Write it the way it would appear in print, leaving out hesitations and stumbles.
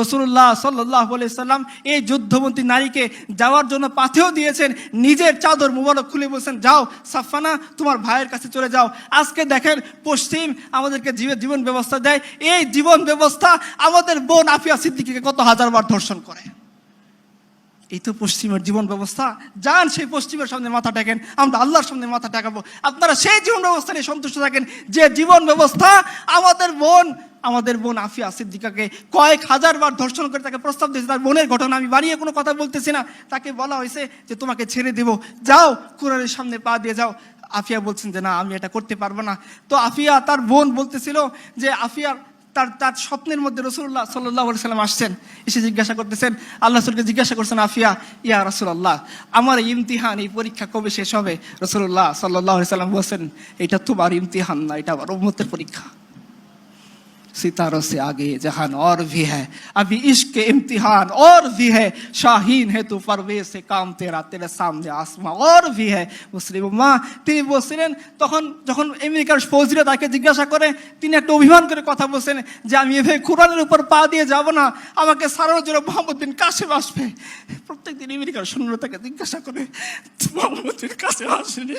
রাসূলুল্লাহ সাল্লাল্লাহু আলাইহি সাল্লাম এই যুদ্ধবন্দী নারীকে যাওয়ার জন্য পাথেও দিয়েছেন, নিজের চাদর মুবারক খুলে বলছেন, যাও সাফানা তোমার ভাইয়ের কাছে চলে যাও। আজকে দেখেন পশ্চিম আমাদেরকে জীবন ব্যবস্থা দেয়, এই জীবন ব্যবস্থা আমাদের বোন আফিয়া সিদ্দিকীকে কত হাজারবার ধর্ষণ করে। এই তো পশ্চিমের জীবন ব্যবস্থা। যান সেই পশ্চিমের সামনে মাথা টেকেন, আমরা আল্লাহর সামনে মাথা টেকাবো। আপনারা সেই জীবন ব্যবস্থা নিয়ে সন্তুষ্ট থাকেন যে জীবন ব্যবস্থা আমাদের বোন আফিয়া সিদ্দিকাকে কয়েক হাজারবার ধর্ষণ করে তাকে প্রস্তাব দিয়েছে। তার বোনের ঘটনা, আমি বাড়িয়ে কোনো কথা বলতেছি না। তাকে বলা হয়েছে যে তোমাকে ছেড়ে দেব, যাও কুরআনের সামনে পা দিয়ে যাও। আফিয়া বলছেন যে না, আমি এটা করতে পারবো না। তো আফিয়া, তার বোন বলতেছিল যে আফিয়ার তার স্বপ্নের মধ্যে রাসূলুল্লাহ সাল্লাল্লাহু আলাইহি সাল্লাম আসছেন, এসে জিজ্ঞাসা করতেছেন, আল্লাহ রাসূলকে জিজ্ঞাসা করছেন, আফিয়া ইয়া রাসূলুল্লাহ, আমার ইমতিহান, এই পরীক্ষা কবে শেষ হবে? রাসূলুল্লাহ সাল্লাল্লাহু আলাইহি সাল্লাম বলেন, এটা তোমার ইমতিহান না, এটা আমার উম্মতের পরীক্ষা। सितारों से आगे जहान और भी है, अभी इश्क के इम्तिहान और भी है, शाहीन है तू परवेज से काम तेरा, तेरे सामने आसमां और भी है। মুসলিম উম্মাহ, তিনি বলছিলেন তখন যখন আমেরিকার ফৌজিরা তাকে জিজ্ঞাসা করে, তিনি একটা অভিমান করে কথা বলছেন যে আমি এভাবে কোরআনের উপর পা দিয়ে যাব না, আমাকে সারানোর জন্য মোহাম্মদ বিন কাসেম আসবে। প্রত্যেকদিন আমেরিকার সৈন্যরা তাকে জিজ্ঞাসা করে, মোহাম্মদ বিন কাসেম আসেনি।